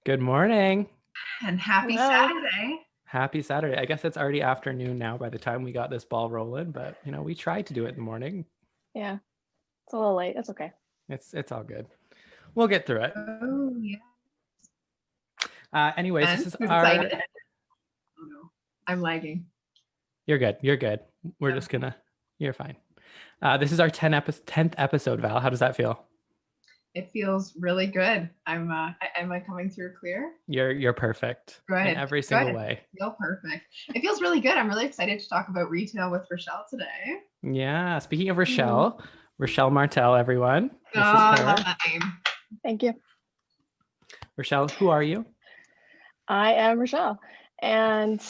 Good morning. And happy Hello. Saturday. Happy Saturday. I guess it's already afternoon now by the time we got this ball rolling, but we tried to do it in the morning. Yeah, it's a little late. That's okay. It's all good. We'll get through it. Oh, yeah. Anyways, And this is who's our. excited? Oh, no. I'm lagging. You're good. You're good. We're just gonna. You're fine. This is our 10th episode, Val. How does that feel? It feels really good. Am I coming through clear? You're perfect Good. in every single Good. way. I feel perfect. It feels really good. I'm really excited to talk about retail with Rachelle today. Yeah. Speaking of Rachelle, Rachelle Martell, everyone. This is her. I love that name. Thank you. Rachelle, who are you? I am Rachelle, and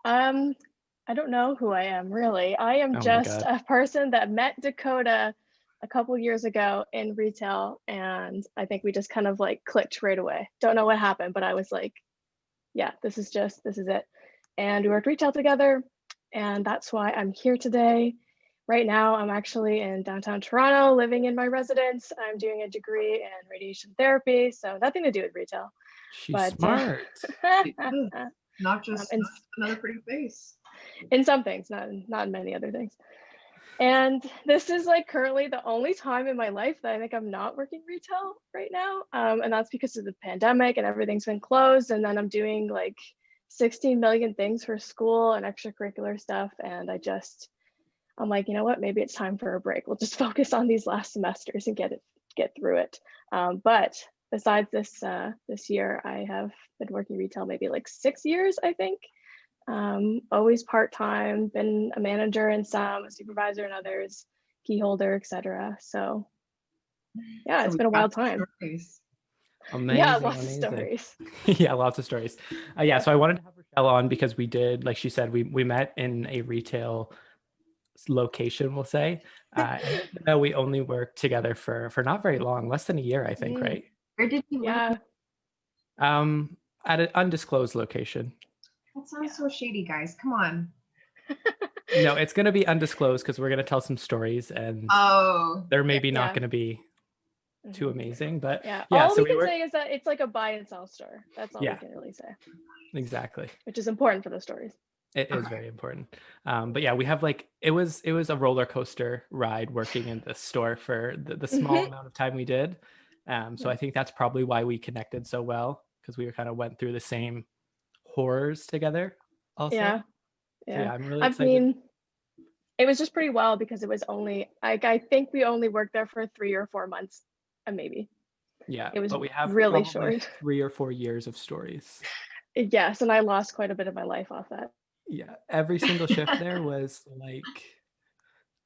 I don't know who I am really. I am just a person that met Dakota a couple years ago in retail, and I think we just kind of like clicked right away. Don't know what happened, but I was like, yeah, this is it. And we worked retail together, and that's why I'm here today. Right now, I'm actually in downtown Toronto, living in my residence. I'm doing a degree in radiation therapy, so nothing to do with retail. She's smart. Not just another pretty face. In some things, not in many other things. And this is like currently the only time in my life that I think I'm not working retail right now. And that's because of the pandemic and everything's been closed. And then I'm doing like 16 million things for school and extracurricular stuff. And I'm like, you know what, maybe it's time for a break. We'll just focus on these last semesters and get through it. But besides this year, I have been working retail maybe like 6 years, I think. Always part-time, been a manager in some, a supervisor in others, key holder, etc. So yeah, it's been a wild time. Amazing, yeah, lots of stories. Yeah, lots of stories. So I wanted to have Rachelle on because we did, like she said, we met in a retail location, we'll say. And we only worked together for not very long, less than a year, I think, right? Where did you Yeah. At an undisclosed location. That sounds so shady, guys. Come on. No, it's going to be undisclosed because we're going to tell some stories, and they're maybe not going to be too amazing, but all we can say is that it's like a buy and sell store. That's all we can really say. Exactly. Which is important for the stories. It is very important. But yeah, we have like it was a roller coaster ride working in the store for the small amount of time we did. So I think that's probably why we connected so well, because we kind of went through the same horrors together. Also. Yeah. So yeah, I'm really excited. I mean, it was just pretty wild because it was only like I think we only worked there for 3 or 4 months, maybe. Yeah, it was but we have really short. 3 or 4 years of stories. Yes, and I lost quite a bit of my life off that. Yeah, every single shift there was like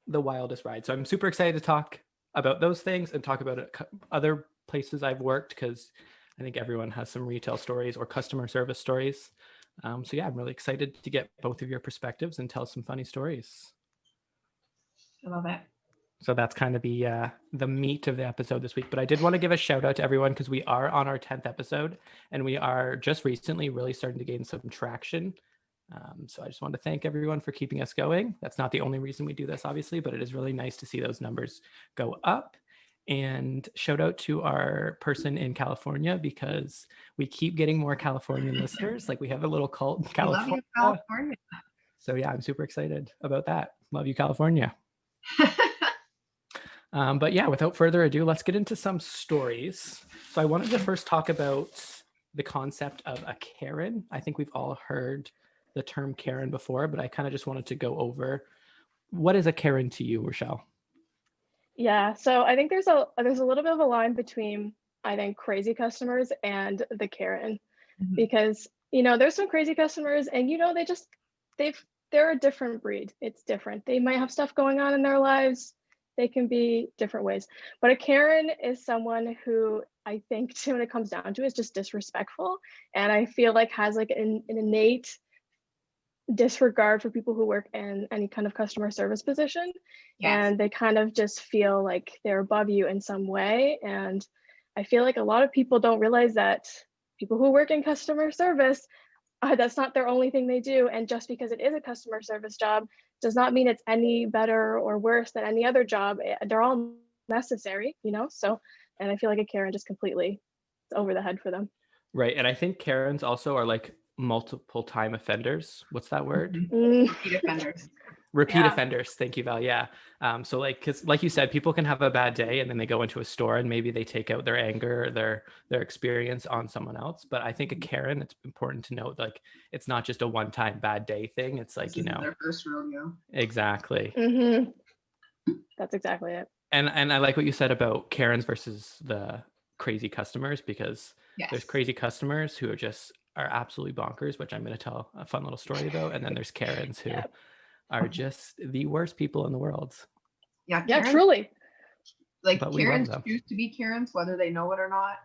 the wildest ride. So I'm super excited to talk about those things and talk about other places I've worked, because I think everyone has some retail stories or customer service stories. So yeah, I'm really excited to get both of your perspectives and tell some funny stories. I love it. So that's kind of the meat of the episode this week. But I did want to give a shout out to everyone because we are on our 10th episode and we are just recently really starting to gain some traction. So I just want to thank everyone for keeping us going. That's not the only reason we do this, obviously, but it is really nice to see those numbers go up. And shout out to our person in California, because we keep getting more Californian listeners. Like we have a little cult in California. Love you, California. So yeah, I'm super excited about that. Love you, California. But yeah, without further ado, let's get into some stories. So I wanted to first talk about the concept of a Karen. I think we've all heard the term Karen before, but I kind of just wanted to go over what is a Karen to you, Rachelle? Yeah, so I think there's a little bit of a line between, I think, crazy customers and the Karen, because there's some crazy customers and they're a different breed. It's different. They might have stuff going on in their lives. They can be different ways, but a Karen is someone who I think when it comes down to it, is just disrespectful, and I feel like has like an innate disregard for people who work in any kind of customer service position. And they kind of just feel like they're above you in some way. And I feel like a lot of people don't realize that people who work in customer service, that's not their only thing they do. And just because it is a customer service job does not mean it's any better or worse than any other job. They're all necessary, so, and I feel like a Karen just completely over the head for them. Right. And I think Karens also are like multiple time offenders. What's that word? Repeat offenders. Repeat Yeah. offenders. Thank you, Val. Yeah. So like, because like you said, people can have a bad day and then they go into a store and maybe they take out their anger, their experience on someone else. But I think a Karen, it's important to note, like, it's not just a one-time bad day thing. It's like, This isn't their first rodeo. Exactly. That's exactly it. And I like what you said about Karens versus the crazy customers, because there's crazy customers who are absolutely bonkers, which I'm going to tell a fun little story about. And then there's Karens who are just the worst people in the world. Yeah, Karens, truly. Like, but Karens choose to be Karens, whether they know it or not.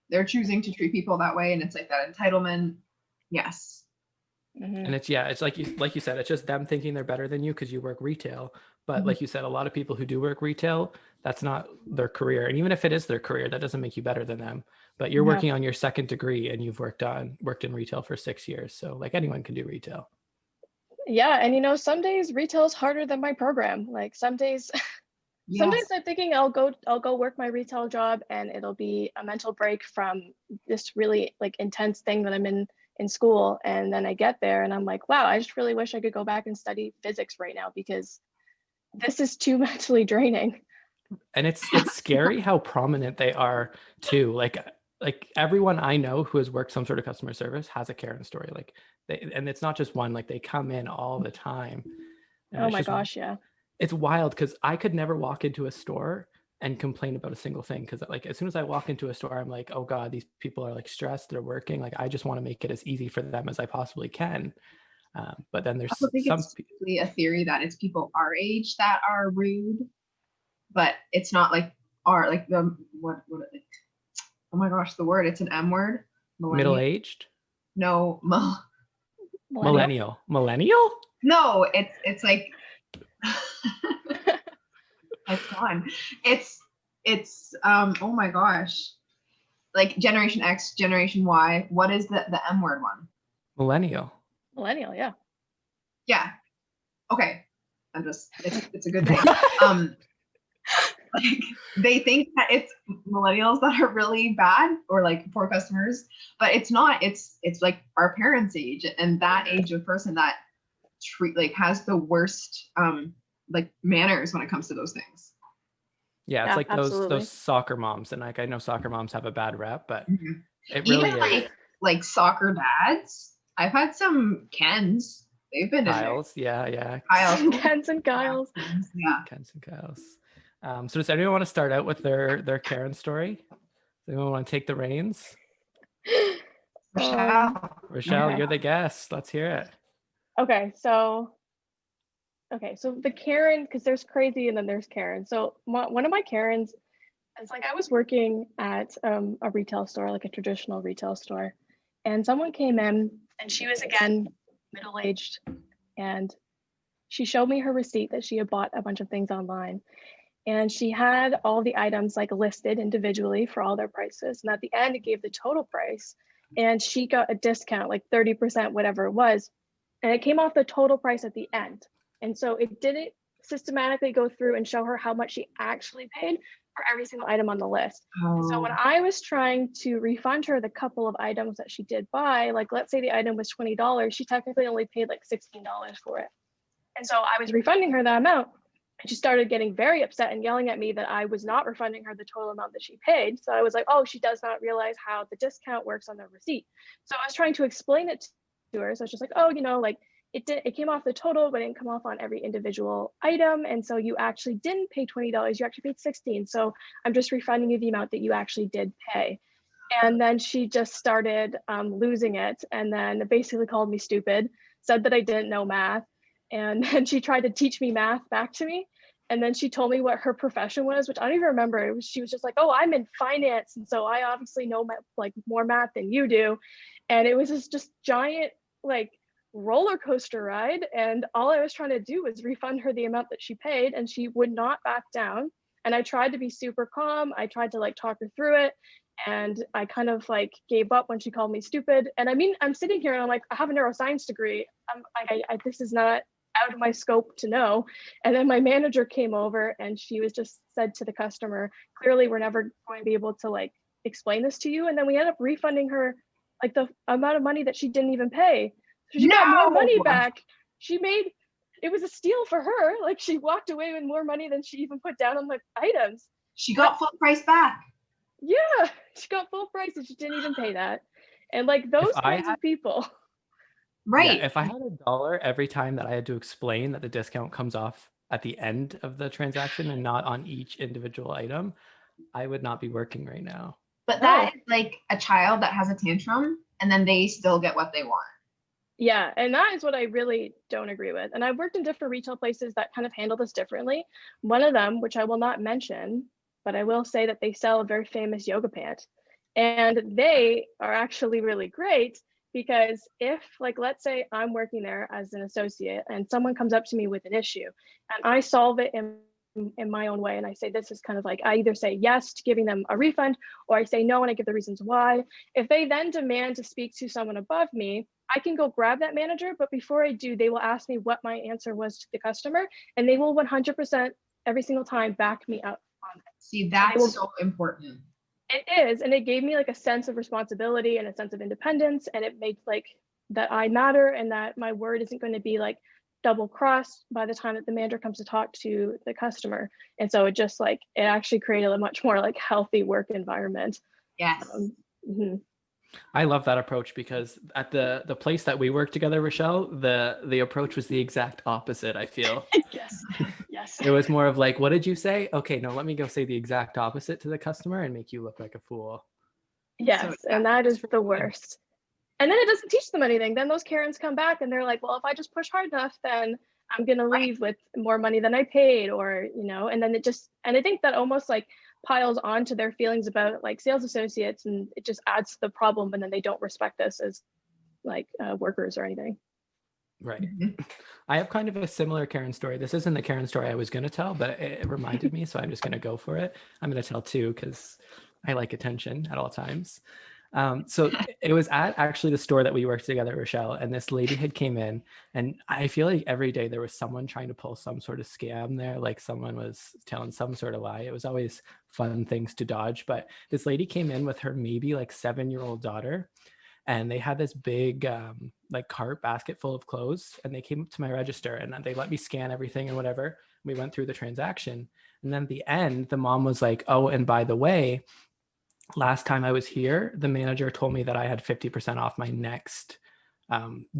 They're choosing to treat people that way, and it's like that entitlement. Yes. And it's like you said, it's just them thinking they're better than you because you work retail. But like you said, a lot of people who do work retail, that's not their career. And even if it is their career, that doesn't make you better than them. But you're working on your second degree and you've worked in retail for 6 years. So like anyone can do retail. Yeah. And some days retail is harder than my program. Like some days, sometimes I'm thinking I'll go work my retail job and it'll be a mental break from this really like intense thing that I'm in school. And then I get there and I'm like, wow, I just really wish I could go back and study physics right now because this is too mentally draining. And it's scary how prominent they are too. Like everyone I know who has worked some sort of customer service has a Karen story. Like and it's not just one, like they come in all the time. And oh my gosh, yeah. It's wild because I could never walk into a store and complain about a single thing, because like as soon as I walk into a store, I'm like, oh God, these people are like stressed, they're working. Like I just want to make it as easy for them as I possibly can. But then there's it's a theory that it's people our age that are rude, but it's not like the oh my gosh, the word, it's an M word. Middle-aged? No, millennial. No, it's like it's fun. It's oh my gosh, like Generation X, Generation Y. What is the M word one? Millennial, yeah. Yeah. Okay. It's a good thing. Like they think that it's millennials that are really bad or like poor customers, but it's not. It's like our parents' age and that age of person that has the worst like manners when it comes to those things. Yeah, it's like those soccer moms, and like I know soccer moms have a bad rep, but it really even like soccer dads. I've had some Kens. They've been Kyles, yeah. Kyles. Kens and Kyles. Yeah. Kens and Kyles. So does anyone want to start out with their Karen story? Does anyone want to take the reins? Rachelle, you're the guest. Let's hear it. Okay, so the Karen, because there's crazy and then there's Karen. So one of my Karens is like, I was working at a retail store, like a traditional retail store, and someone came in and she was again middle-aged, and she showed me her receipt that she had bought a bunch of things online. And she had all the items like listed individually for all their prices. And at the end, it gave the total price. And she got a discount, like 30%, whatever it was. And it came off the total price at the end. And so it didn't systematically go through and show her how much she actually paid for every single item on the list. So when I was trying to refund her the couple of items that she did buy, like let's say the item was $20, she technically only paid like $16 for it. And so I was refunding her that amount. And she started getting very upset and yelling at me that I was not refunding her the total amount that she paid. So I was like, oh, she does not realize how the discount works on the receipt. So I was trying to explain it to her. So I was just like, oh, like it came off the total, but it didn't come off on every individual item. And so you actually didn't pay $20, you actually paid $16. So I'm just refunding you the amount that you actually did pay. And then she just started losing it. And then basically called me stupid, said that I didn't know math. And then she tried to teach me math back to me. And then she told me what her profession was, which I don't even remember. She was just like, oh, I'm in finance. And so I obviously know like more math than you do. And it was this just giant like roller coaster ride. And all I was trying to do was refund her the amount that she paid, and she would not back down. And I tried to be super calm. I tried to like talk her through it. And I kind of like gave up when she called me stupid. And I mean, I'm sitting here and I'm like, I have a neuroscience degree. This is not out of my scope to know. And then my manager came over and she was just said to the customer, clearly we're never going to be able to like explain this to you. And then we ended up refunding her like the amount of money that she didn't even pay. So she got more money back. It was a steal for her. Like she walked away with more money than she even put down on the items. She got full price back. Yeah, she got full price and she didn't even pay that. And like those kinds of people. Right. Yeah, if I had $1 every time that I had to explain that the discount comes off at the end of the transaction and not on each individual item, I would not be working right now. But that is like a child that has a tantrum and then they still get what they want. Yeah, and that is what I really don't agree with. And I've worked in different retail places that kind of handle this differently. One of them, which I will not mention, but I will say that they sell a very famous yoga pant. And they are actually really great because if, like, let's say I'm working there as an associate and someone comes up to me with an issue and I solve it in my own way, and I say this is kind of like, I either say yes to giving them a refund or I say no and I give the reasons why. If they then demand to speak to someone above me, I can go grab that manager, but before I do, they will ask me what my answer was to the customer, and they will 100% every single time back me up on it. See, that's so important. It is, and it gave me like a sense of responsibility and a sense of independence, and it made like that I matter and that my word isn't going to be like double crossed by the time that the manager comes to talk to the customer. And so it just like, it actually created a much more like healthy work environment. Yes. I love that approach because at the place that we work together, Rachelle, the approach was the exact opposite, I feel. Yes. It was more of like, what did you say? Okay, no, let me go say the exact opposite to the customer and make you look like a fool. Yes, and that is the worst. And then it doesn't teach them anything. Then those Karens come back and they're like, well, if I just push hard enough, then I'm going to leave with more money than I paid, or, you know, and then it just, and I think that almost like piles onto their feelings about like sales associates, and it just adds to the problem. And then they don't respect us as like workers or anything. Right. I have kind of a similar Karen story. This isn't the Karen story I was going to tell, but it reminded me. So I'm just going to go for it. I'm going to tell two because I like attention at all times. So it was at actually the store that we worked together, Rachelle, and this lady had came in, and I feel like every day there was someone trying to pull some sort of scam there, like someone was telling some sort of lie. It was always fun things to dodge. But this lady came in with her maybe like 7-year-old daughter, and they had this big like cart basket full of clothes, and they came up to my register and they let me scan everything and whatever. We went through the transaction, and then at the end, the mom was like, "Oh, and by the way, last time I was here, the manager told me that I had 50% off my next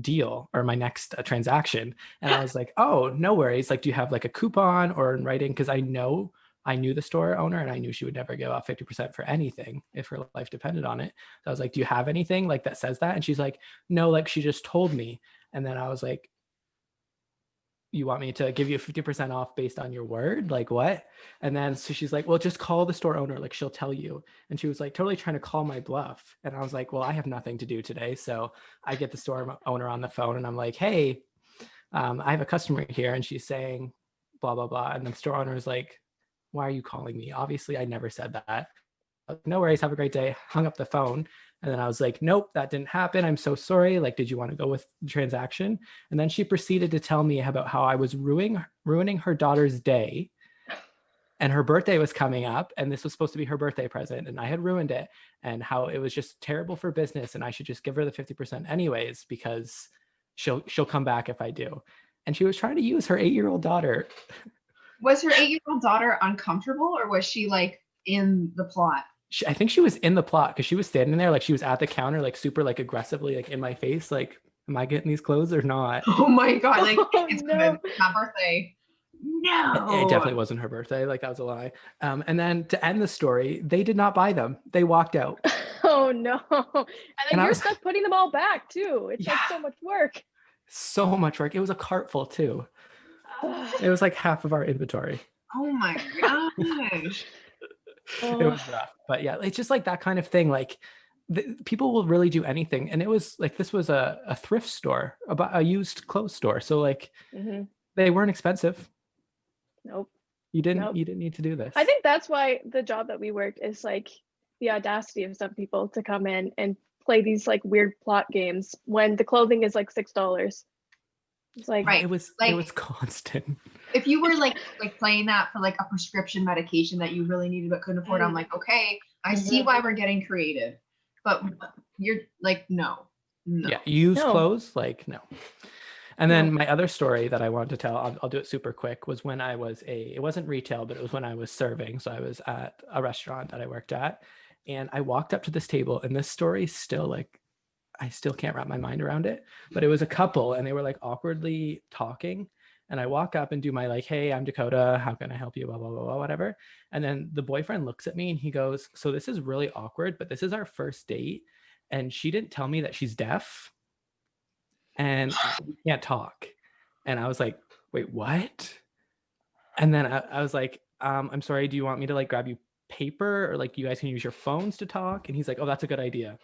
deal or my next transaction." And I was like, "Oh, no worries. Like, do you have like a coupon or in writing?" Because I knew the store owner and I knew she would never give off 50% for anything if her life depended on it. So I was like, "Do you have anything like that says that?" And she's like, "No, like she just told me." And then I was like, "You want me to give you 50% off based on your word? Like what?" And then so she's like, "Well, just call the store owner, like she'll tell you." And she was like totally trying to call my bluff. And I was like, "Well, I have nothing to do today." So I get the store owner on the phone and I'm like, "Hey, I have a customer here and she's saying blah, blah, blah." And the store owner is like, "Why are you calling me? Obviously, I never said that." "No worries, have a great day." Hung up the phone. And then I was like, "Nope, that didn't happen. I'm so sorry. Like, did you want to go with the transaction?" And then she proceeded to tell me about how I was ruining her daughter's day. And her birthday was coming up, and this was supposed to be her birthday present, and I had ruined it, and how it was just terrible for business, and I should just give her the 50% anyways because she'll come back if I do. And she was trying to use her 8-year-old daughter. Was her 8-year-old daughter uncomfortable, or was she like in the plot? I think she was in the plot because she was standing there like she was at the counter, like super like aggressively like in my face, like, "Am I getting these clothes or not?" Oh my God, like it's No. my birthday. No. It definitely wasn't her birthday. Like that was a lie. And then to end the story, they did not buy them. They walked out. Oh no. And then you're was stuck putting them all back too. It's like Yeah. so much work. So much work. It was a cart full too. It was like half of our inventory. Oh my gosh. It was rough. But yeah, it's just like that kind of thing. Like people will really do anything. And it was like, this was a thrift store, about a used clothes store. So like they weren't expensive. Nope. You didn't need to do this. I think that's why the job that we worked is like the audacity of some people to come in and play these like weird plot games when the clothing is like $6. It's like, Right. It was constant. If you were like playing that for like a prescription medication that you really needed but couldn't afford, I'm like, okay, I see why we're getting creative. But you're like, no. Yeah, used No. clothes, like no. And No. then my other story that I wanted to tell, I'll do it super quick, was when I was it wasn't retail, but it was when I was serving. So I was at a restaurant that I worked at, and I walked up to this table, and this story still like, I still can't wrap my mind around it, but it was a couple and they were like awkwardly talking. And I walk up and do my like, hey, I'm Dakota. How can I help you? Blah, blah, blah, blah, whatever. And then the boyfriend looks at me and he goes, so this is really awkward, but this is our first date. And she didn't tell me that she's deaf and we can't talk. And I was like, wait, what? And then I was like, I'm sorry, do you want me to like grab you paper or like you guys can use your phones to talk? And he's like, oh, that's a good idea.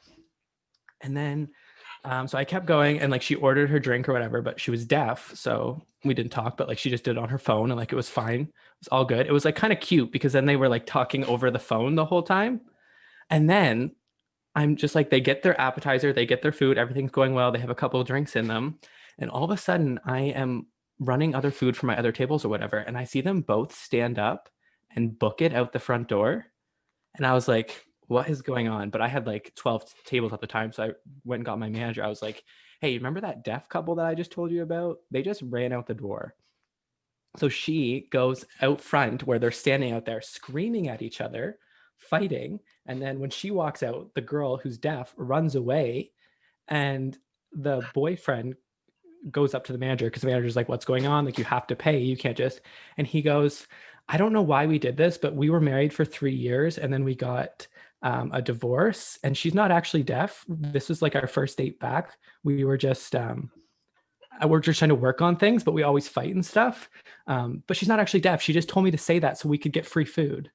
And then so I kept going and like she ordered her drink or whatever, but she was deaf. So we didn't talk, but like she just did it on her phone and like it was fine. It was all good. It was like kind of cute because then they were like talking over the phone the whole time. And then I'm just like, they get their appetizer, they get their food, everything's going well. They have a couple of drinks in them. And all of a sudden I am running other food for my other tables or whatever. And I see them both stand up and book it out the front door. And I was like, what is going on? But I had like 12 tables at the time. So I went and got my manager. I was like, hey, you remember that deaf couple that I just told you about? They just ran out the door. So she goes out front where they're standing out there screaming at each other, fighting. And then when she walks out, the girl who's deaf runs away. And the boyfriend goes up to the manager because the manager's like, what's going on? Like, you have to pay. You can't just. And he goes, I don't know why we did this, but we were married for 3 years and then we got a divorce and she's not actually deaf. This was like our first date back. We're just trying to work on things, but we always fight and stuff. But she's not actually deaf. She just told me to say that so we could get free food.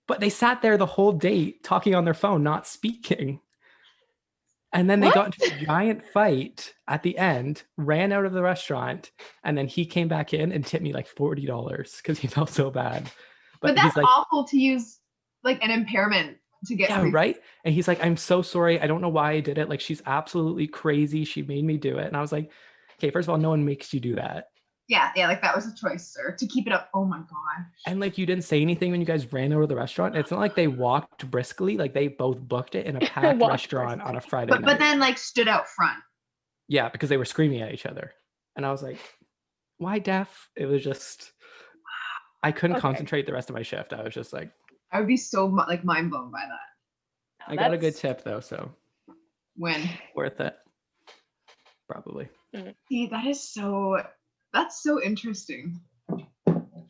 But they sat there the whole date talking on their phone, not speaking. And then they got into a giant fight at the end, ran out of the restaurant, and then he came back in and tipped me like $40 because he felt so bad. But that's he's like, awful to use like an impairment to get yeah, free right. And he's like, I'm so sorry. I don't know why I did it. Like, she's absolutely crazy. She made me do it. And I was like, okay, first of all, no one makes you do that. Yeah, like that was a choice, sir, to keep it up. Oh my God. And like, you didn't say anything when you guys ran over the restaurant. It's not like they walked briskly. Like, they both booked it in a packed restaurant on a Friday night. But then like stood out front. Yeah, because they were screaming at each other. And I was like, why deaf? It was just, I couldn't concentrate the rest of my shift. I was just like, I would be so like mind blown by that. I got a good tip though, so when worth it, probably. See, that's so interesting.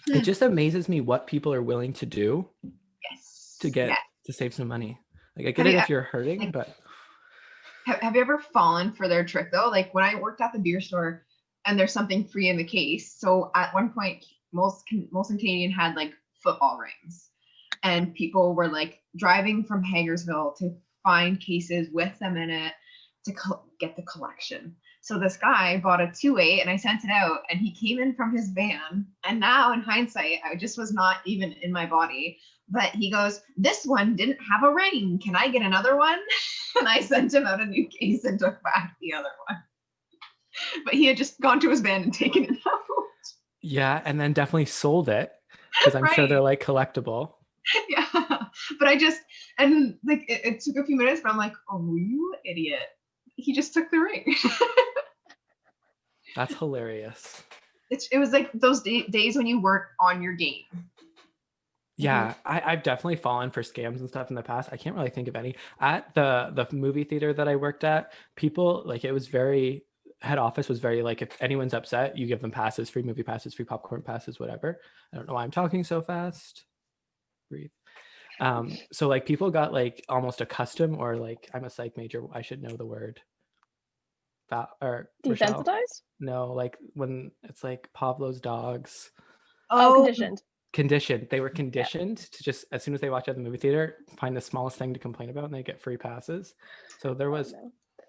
It just amazes me what people are willing to do. Yes. To get to save some money. Like, I get it if you're hurting, like, but have you ever fallen for their trick though? Like when I worked at the beer store and there's something free in the case. So at one point, Molson Canadian had like football rings, and people were like driving from Hagersville to find cases with them in it to get the collection. So this guy bought a 2-8 and I sent it out and he came in from his van. And now in hindsight, I just was not even in my body. But he goes, this one didn't have a ring. Can I get another one? And I sent him out a new case and took back the other one. But he had just gone to his van and taken it out. Yeah, and then definitely sold it because I'm sure they're like collectible. Yeah, but I just, and like it took a few minutes, but I'm like, oh, you idiot. He just took the ring. That's hilarious. It was like those days when you work on your game. Yeah, I've definitely fallen for scams and stuff in the past. I can't really think of any. At the movie theater that I worked at, people, like, it was very, head office was very like, if anyone's upset, you give them passes, free movie passes, free popcorn passes, whatever. I don't know why I'm talking so fast. Breathe. So like people got like almost accustomed, or like, I'm a psych major, I should know the word. Or Rachelle? Desensitized? No, like when it's like Pavlov's dogs. Oh, Conditioned. They were conditioned to just, as soon as they watch at the movie theater, find the smallest thing to complain about and they get free passes. So there was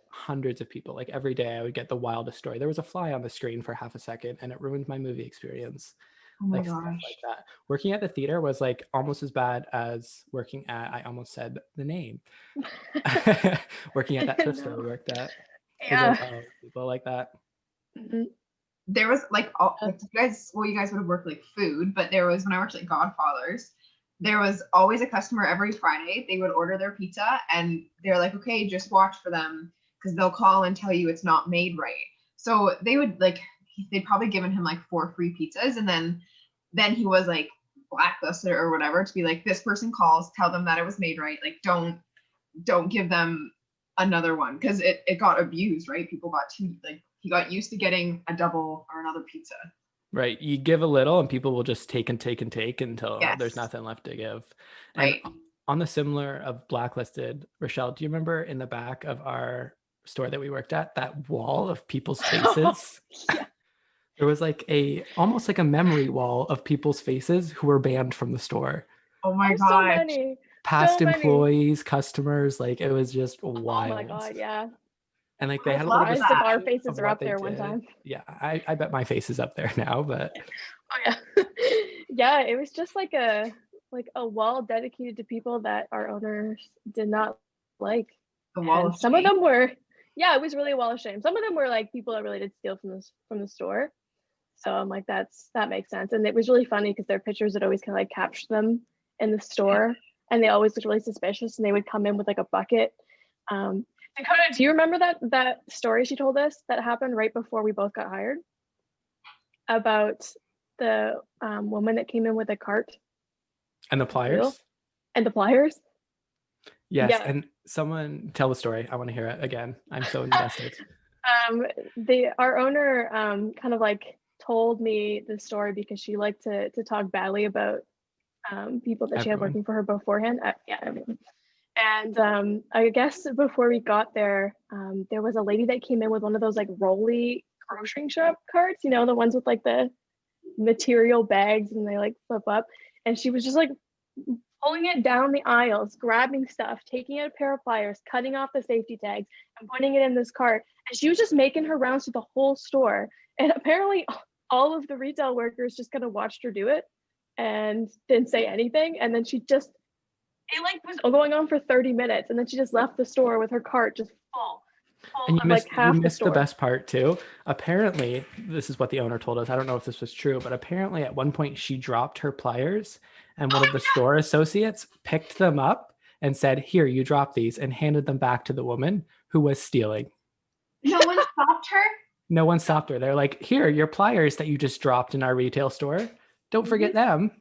hundreds of people. Like every day I would get the wildest story. There was a fly on the screen for half a second and it ruined my movie experience. Oh my Stuff gosh. like that. Working at the theater was like almost as bad as working at, I almost said the name. Working at that thrift store we worked at. Yeah. People like that. Mm-hmm. There was like, you guys would have worked like food, but there was, when I worked at Godfather's, there was always a customer every Friday. They would order their pizza and they're like, okay, just watch for them because they'll call and tell you it's not made right. So they would like, they'd probably given him like 4 free pizzas, and then he was like blacklisted or whatever to be like, this person calls, tell them that it was made right. Like don't give them another one, because it got abused, right? People got too, like, he got used to getting a double or another pizza. Right. You give a little and people will just take and take and take until Yes. there's nothing left to give. Right. And on the similar of blacklisted, Rachelle, do you remember in the back of our store that we worked at, that wall of people's faces? Yeah. There was like almost like a memory wall of people's faces who were banned from the store. Oh my There's god. so many. Past So many. employees, customers, like it was just wild. Oh my god, yeah. And like they had a love little bit Surprised if that. our of faces are what up they there one did. time. Yeah, I bet my face is up there now, but Oh yeah. Yeah, it was just like a wall dedicated to people that our owners did not like. The wall And of some of shame. them were, yeah, it was really a wall of shame. Some of them were like people that really did steal from the store. So I'm like, that makes sense. And it was really funny because their pictures would always kind of like capture them in the store, and they always looked really suspicious, and they would come in with like a bucket. Dakota, do you remember that story she told us that happened right before we both got hired about the woman that came in with a cart and the pliers. and the pliers? Yes, Yeah. and someone tell the story. I want to hear it again. I'm so invested. Our owner kind of like told me the story because she liked to talk badly about people that she had Everyone. working for her beforehand. Yeah, everyone. And I guess before we got there, there was a lady that came in with one of those like rolly grocery shop carts, you know, the ones with like the material bags and they like flip up. And she was just like pulling it down the aisles, grabbing stuff, taking out a pair of pliers, cutting off the safety tags and putting it in this cart. And she was just making her rounds through the whole store. And apparently all of the retail workers just kind of watched her do it and didn't say anything. And then it like was going on for 30 minutes, and then she just left the store with her cart just full And you of missed, like half you the missed store. the best part too. Apparently, this is what the owner told us. I don't know if this was true, but apparently at one point she dropped her pliers and one of the store associates picked them up and said, "Here, you drop these," and handed them back to the woman who was stealing. No one stopped her? No one stopped her. They're like, "Here, your pliers that you just dropped in our retail store. Don't forget them."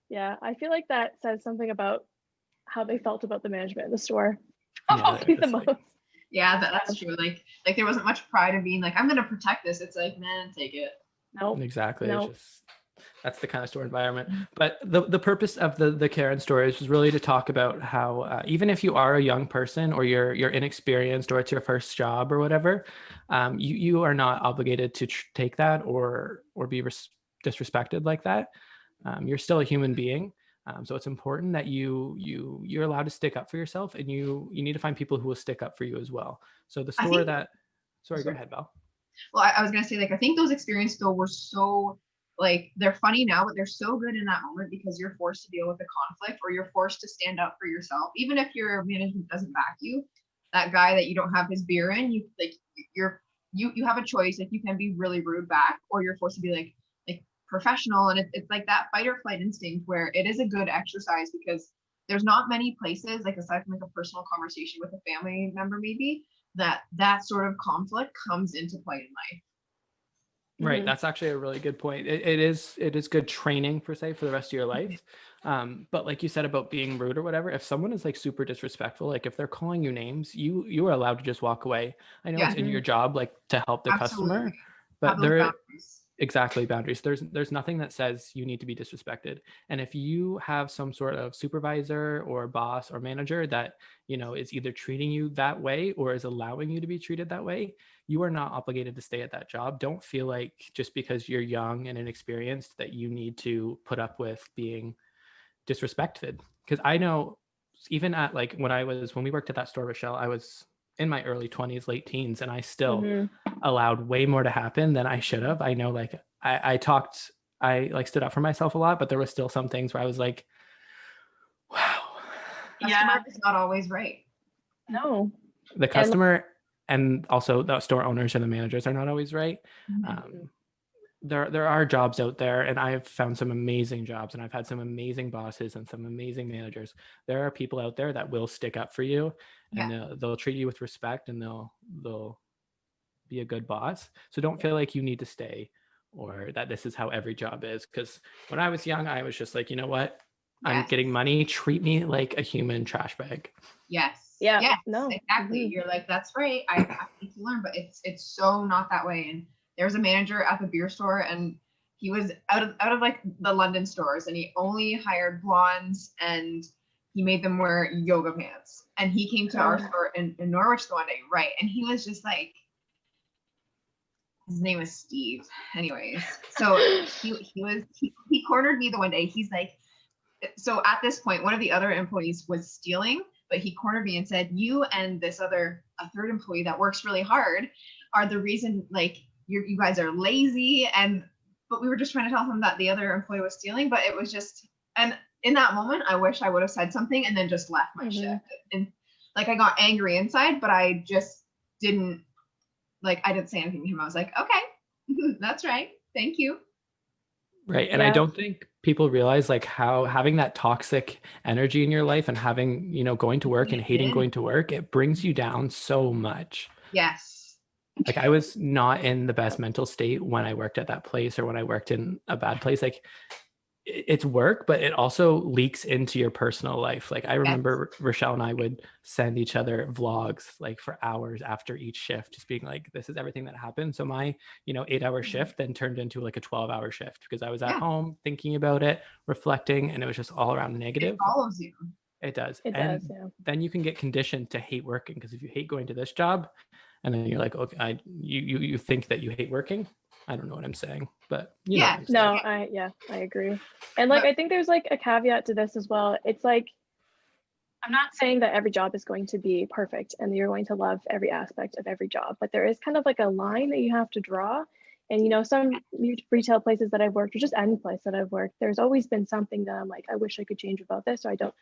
Yeah, I feel like that says something about how they felt about the management in the store. Yeah, Probably the it's like- most. Yeah, that's true. Like there wasn't much pride in being like, I'm gonna protect this. It's like, man, take it. Nope. Exactly. Nope. It's just, that's the kind of store environment. But the purpose of the Karen stories was really to talk about how even if you are a young person or you're inexperienced or it's your first job or whatever, you are not obligated to take that or be disrespected like that. You're still a human being. So it's important that you're allowed to stick up for yourself, and you need to find people who will stick up for you as well. So the store sorry, go ahead, Val. Well, I was gonna say, like, I think those experiences though were so, like, they're funny now, but they're so good in that moment because you're forced to deal with a conflict, or you're forced to stand up for yourself, even if your management doesn't back you. That guy that you don't have his beer in, you have a choice. Like, you can be really rude back, or you're forced to be like professional. And it's like that fight or flight instinct where it is a good exercise, because there's not many places, like aside from like a personal conversation with a family member maybe, that sort of conflict comes into play in life. Right. Mhm. That's actually a really good point. It is good training per se for the rest of your life. But like you said about being rude or whatever, if someone is like super disrespectful, like if they're calling you names, you are allowed to just walk away. I know it's in your job, like to help the customer, Absolutely. but Have those boundaries. exactly boundaries. There's nothing that says you need to be disrespected. And if you have some sort of supervisor or boss or manager that, you know, is either treating you that way or is allowing you to be treated that way, you are not obligated to stay at that job. Don't feel like just because you're young and inexperienced that you need to put up with being disrespected. Because I know even at like when we worked at that store, Rachelle, I was in my early 20s, late teens, and I still allowed way more to happen than I should have. I know, like I like stood up for myself a lot, but there was still some things where I was like, wow. Customer is not always right. No. The customer and also the store owners and the managers are not always right. there are jobs out there, and I've found some amazing jobs, and I've had some amazing bosses and some amazing managers. There are people out there that will stick up for you, and Yeah. they'll treat you with respect, and they'll be a good boss. So don't feel like you need to stay, or that this is how every job is. Because when I was young, I was just like, you know what? I'm Yes. getting money. Treat me like a human trash bag. Yes. Yeah. Yes. No. Exactly. You're like, that's right. I need to learn, but it's so not that way. And there's a manager at the beer store, and he was out of like the London stores, and he only hired blondes, and he made them wear yoga pants. And he came to our store in Norwich the one day, right? And he was just like, his name is Steve. Anyways, so he cornered me the one day. He's like, so at this point, one of the other employees was stealing, but he cornered me and said, you and this other, a third employee that works really hard are the reason, like, you guys are lazy. But we were just trying to tell him that the other employee was stealing, but it was just, and in that moment, I wish I would have said something and then just left my shift. And like, I got angry inside, but I just didn't, like, I didn't say anything to him. I was like, okay, that's right. Thank you. Right. And I don't think people realize like how having that toxic energy in your life and having, going to work and hating going to work, it brings you down so much. Yes. Like I was not in the best mental state when I worked at that place or when I worked in a bad place. Like it's work, but it also leaks into your personal life. Like I remember Rachelle and I would send each other vlogs like for hours after each shift, just being like, this is everything that happened. So my, 8-hour shift then turned into like a 12-hour shift because I was at home thinking about it, reflecting, and it was just all around negative. It follows you. It does. It and does, yeah. Then you can get conditioned to hate working, because if you hate going to this job and then you're like, okay, you think that you hate working. I don't know what I'm saying, but you know what I'm saying. No, I agree. And like, I think there's like a caveat to this as well. It's like, I'm not saying that every job is going to be perfect and you're going to love every aspect of every job, but there is kind of like a line that you have to draw. And, some retail places that I've worked, or just any place that I've worked, there's always been something that I'm like, I wish I could change about this, or I don't,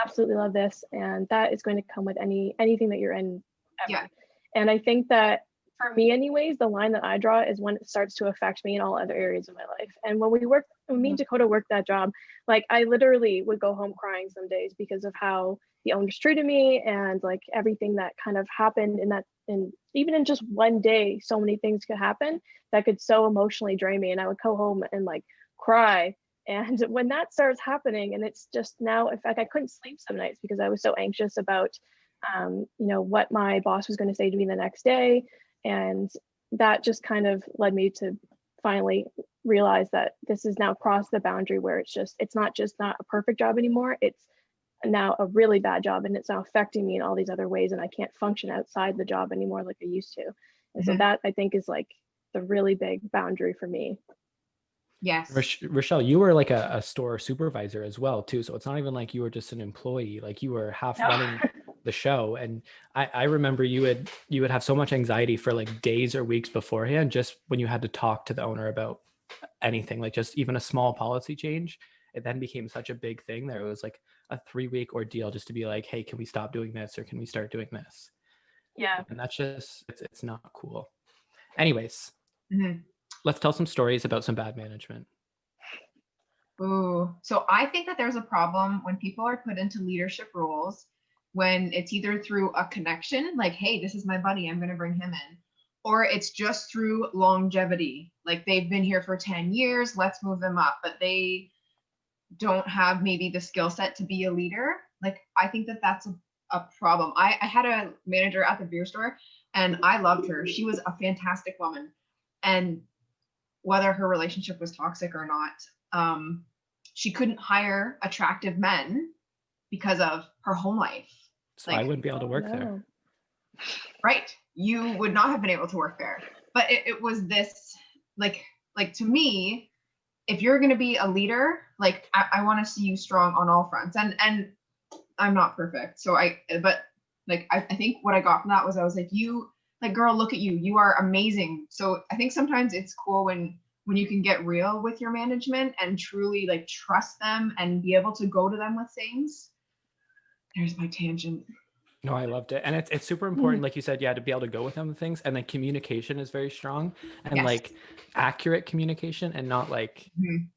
absolutely love this. And that is going to come with anything that you're in ever. Yeah. And I think that for me anyways, the line that I draw is when it starts to affect me in all other areas of my life. And when me and Dakota worked that job, like I literally would go home crying some days because of how the owners treated me and like everything that kind of happened and even in just one day, so many things could happen that could so emotionally drain me. And I would go home and like cry. And when that starts happening, and it's just now, in fact, I couldn't sleep some nights because I was so anxious about, what my boss was going to say to me the next day. And that just kind of led me to finally realize that this is now crossed the boundary where it's not just not a perfect job anymore. It's now a really bad job, and it's now affecting me in all these other ways. And I can't function outside the job anymore like I used to. And so that I think is like the really big boundary for me. Yes. Rachelle, you were like a store supervisor as well too. So it's not even like you were just an employee, like you were half running the show. And I remember you would have so much anxiety for like days or weeks beforehand, just when you had to talk to the owner about anything, like just even a small policy change. It then became such a big thing that it was like a 3-week ordeal just to be like, hey, can we stop doing this, or can we start doing this? Yeah. And that's just, it's not cool. Anyways, let's tell some stories about some bad management. Ooh, so I think that there's a problem when people are put into leadership roles, when it's either through a connection, like, hey, this is my buddy, I'm going to bring him in, or it's just through longevity. Like they've been here for 10 years, let's move them up, but they don't have maybe the skill set to be a leader. Like, I think that that's a problem. I had a manager at the beer store and I loved her. She was a fantastic woman. And whether her relationship was toxic or not, she couldn't hire attractive men because of her home life. So I wouldn't be able to work there. Right. You would not have been able to work there. But it was this, like to me, if you're going to be a leader, like I want to see you strong on all fronts. And I'm not perfect. So I think what I got from that was I was like, you, like, girl, look at you. You are amazing. So I think sometimes it's cool when you can get real with your management and truly like trust them and be able to go to them with things. There's my tangent. No, I loved it. And it's super important, like you said, yeah, to be able to go with them with things. And then communication is very strong, and Yes. like accurate communication, and not like Mhm.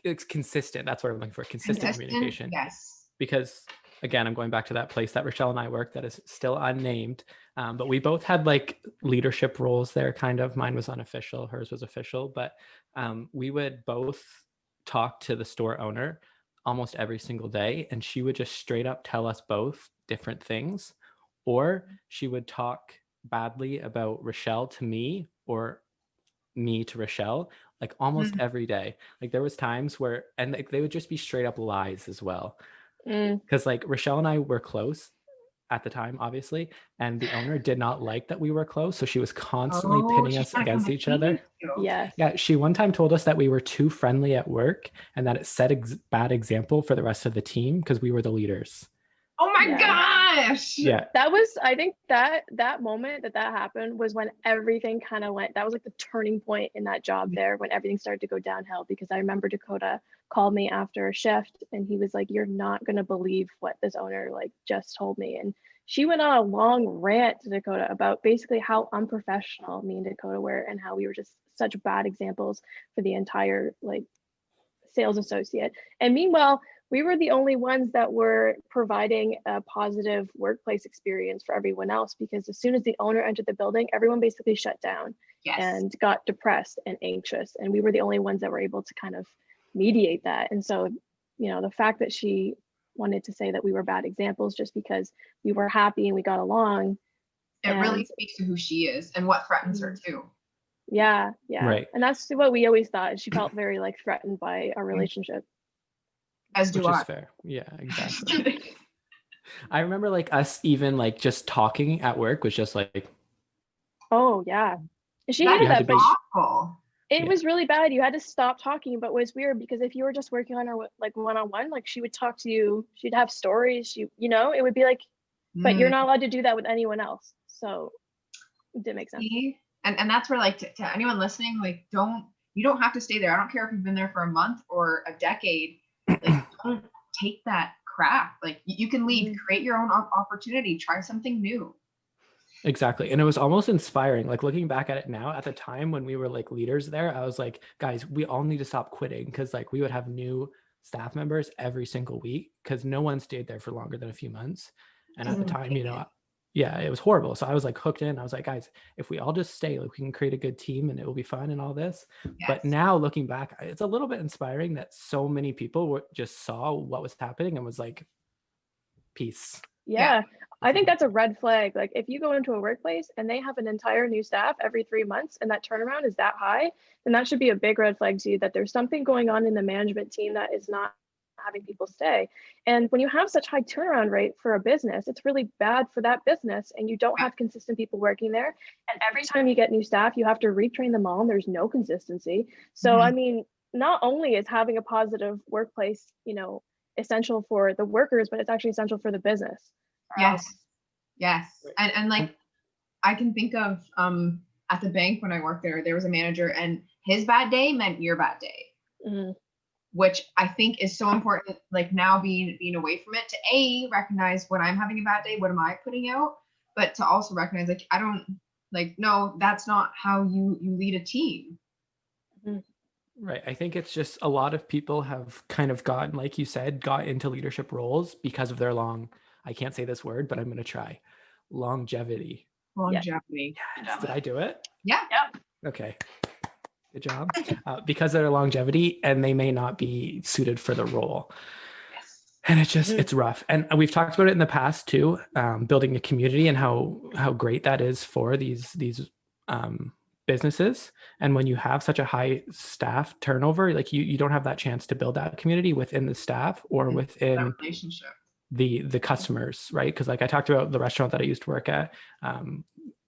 it's consistent. That's what I'm looking for. Consistent communication. Yes. Because again, I'm going back to that place that Rachelle and I worked that is still unnamed. But we both had like leadership roles there, kind of. Mine was unofficial, hers was official. But we would both talk to the store owner almost every single day. And she would just straight up tell us both different things. Or she would talk badly about Rachelle to me, or me to Rachelle, like almost every day. Like there was times where, and like, they would just be straight up lies as well. Because like Rachelle and I were close at the time, obviously, and the owner did not like that we were close, so she was constantly pinning she's us trying to against come each other. between you. Yes. Yeah, she one time told us that we were too friendly at work, and that it set bad example for the rest of the team because we were the leaders. Oh my Yeah. gosh. Yeah, That was, I think that moment that happened was when everything kind of went, that was like the turning point in that job there, when everything started to go downhill. Because I remember Dakota called me after a shift and he was like, "You're not going to believe what this owner like just told me." And she went on a long rant to Dakota about basically how unprofessional me and Dakota were, and how we were just such bad examples for the entire like sales associate. And meanwhile, we were the only ones that were providing a positive workplace experience for everyone else, because as soon as the owner entered the building, everyone basically shut down and got depressed and anxious. And we were the only ones that were able to kind of mediate that. And so, you know, the fact that she wanted to say that we were bad examples just because we were happy and we got along. It really speaks to who she is and what threatens her too. Yeah. right. And that's what we always thought. She felt very like threatened by our relationship. As do Which I. is fair. Yeah, exactly. I remember like us even like just talking at work was just like, oh yeah. And she That hated had that, to but be- awful. it Yeah. was really bad. You had to stop talking, but it was weird because if you were just working on her like one-on-one, like she would talk to you, she'd have stories, you know, it would be like, but you're not allowed to do that with anyone else. So it didn't make sense. See? And that's where like to anyone listening, like you don't have to stay there. I don't care if you've been there for a month or a decade. Like don't take that crap. Like you can leave, create your own opportunity, try something new. Exactly. And it was almost inspiring. Like looking back at it now, at the time when we were like leaders there, I was like, guys, we all need to stop quitting, because like we would have new staff members every single week because no one stayed there for longer than a few months. And at the time, you know, yeah, it was horrible. So I was like hooked in. I was like, guys, if we all just stay, like we can create a good team and it will be fun and all this. Yes. But now looking back, it's a little bit inspiring that so many people just saw what was happening and was like, peace. Yeah. I think that's a red flag. Like if you go into a workplace and they have an entire new staff every 3 months and that turnaround is that high, then that should be a big red flag to you that there's something going on in the management team that is not having people stay. And when you have such high turnaround rate for a business, it's really bad for that business, and you don't have consistent people working there. And every time you get new staff, you have to retrain them all and there's no consistency. So, I mean, not only is having a positive workplace, you know, essential for the workers, but it's actually essential for the business. Yes. And like I can think of at the bank when I worked there was a manager and his bad day meant your bad day. Which I think is so important, like now being away from it, to recognize when I'm having a bad day, what am I putting out? But to also recognize like I don't like, no, that's not how you lead a team. Right. I think it's just a lot of people have kind of gotten, like you said, got into leadership roles because of their I can't say this word, but I'm going to try. Longevity. Longevity. Yes. Did I do it? Yeah. Okay. Good job. Because of their longevity, and they may not be suited for the role. And it's rough. And we've talked about it in the past too, building a community and how great that is for these businesses. And when you have such a high staff turnover, like you don't have that chance to build that community within the staff or within that relationship, the customers, right? Because like I talked about the restaurant that I used to work at,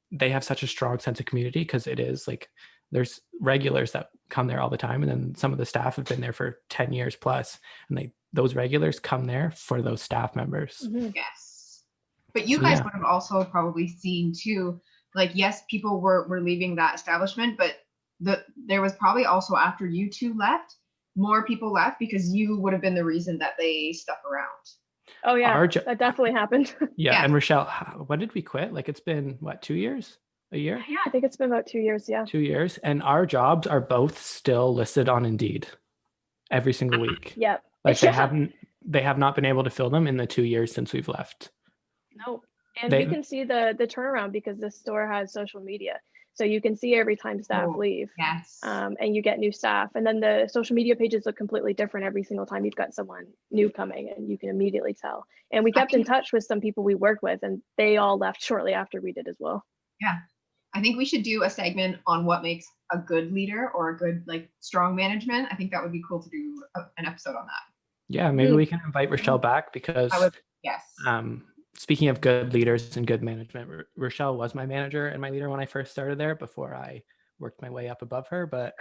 they have such a strong sense of community because it is like there's regulars that come there all the time, and then some of the staff have been there for 10 years plus, and those regulars come there for those staff members. Yes. But you guys would have also probably seen too, like, yes, people were leaving that establishment, but there was probably also, after you two left, more people left because you would have been the reason that they stuck around. Oh yeah, Our that definitely happened. yeah, and Rachelle, when did we quit? Like it's been what, 2 years? A year? Yeah, I think it's been about 2 years. Yeah. 2 years, and our jobs are both still listed on Indeed every single week. Yep. Like they have not been able to fill them in the 2 years since we've left. No. And we can see the turnaround because the store has social media. So you can see every time staff leave. Yes. And you get new staff. And then the social media pages look completely different every single time you've got someone new coming, and you can immediately tell. And we kept in touch with some people we worked with, and they all left shortly after we did as well. Yeah. I think we should do a segment on what makes a good leader or a good, like, strong management. I think that would be cool to do an episode on that. Yeah, maybe we can invite Rachelle back because yes. Speaking of good leaders and good management, Rachelle was my manager and my leader when I first started there before I worked my way up above her, but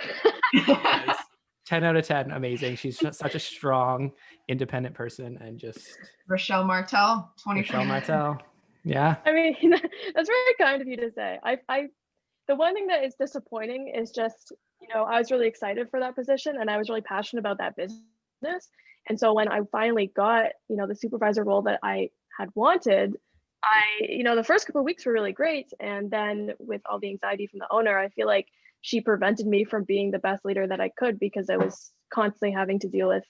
10 out of 10, amazing. She's such a strong, independent person, and just Rachelle Martell, 24. Rachelle Martell. Yeah. I mean, that's very kind of you to say. The one thing that is disappointing is just, I was really excited for that position and I was really passionate about that business. And so when I finally got, the supervisor role that I had wanted, the first couple of weeks were really great. And then with all the anxiety from the owner, I feel like she prevented me from being the best leader that I could, because I was constantly having to deal with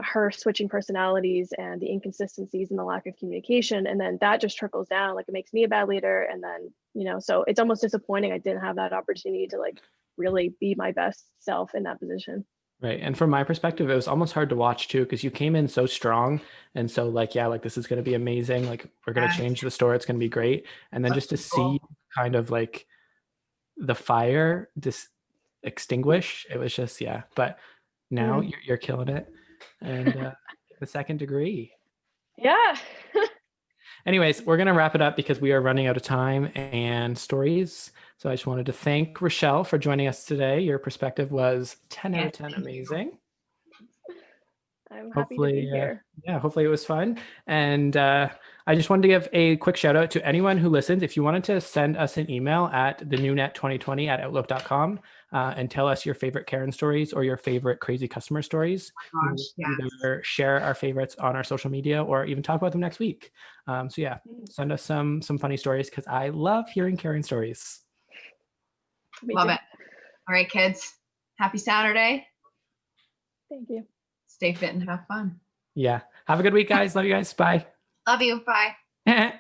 her switching personalities and the inconsistencies and the lack of communication. And then that just trickles down, like it makes me a bad leader. And then, so it's almost disappointing I didn't have that opportunity to like really be my best self in that position. Right. And from my perspective, it was almost hard to watch too, because you came in so strong. And so like, yeah, like this is going to be amazing. Like we're going to change the store. It's going to be great. And then just to see kind of like the fire extinguish, it was just, yeah. But now you're killing it. And the second degree. Yeah. Anyways, we're going to wrap it up because we are running out of time and stories. So I just wanted to thank Rachelle for joining us today. Your perspective was 10 out of 10 amazing. I'm happy to be here. Yeah, hopefully it was fun. And I just wanted to give a quick shout out to anyone who listens. If you wanted to send us an email at thenewnet2020@outlook.com and tell us your favorite Karen stories or your favorite crazy customer stories, either share our favorites on our social media or even talk about them next week. So yeah, send us some funny stories because I love hearing Karen stories. Love it. All right, kids. Happy Saturday. Thank you. Stay fit and have fun. Yeah. Have a good week, guys. Love you guys. Bye. Love you. Bye.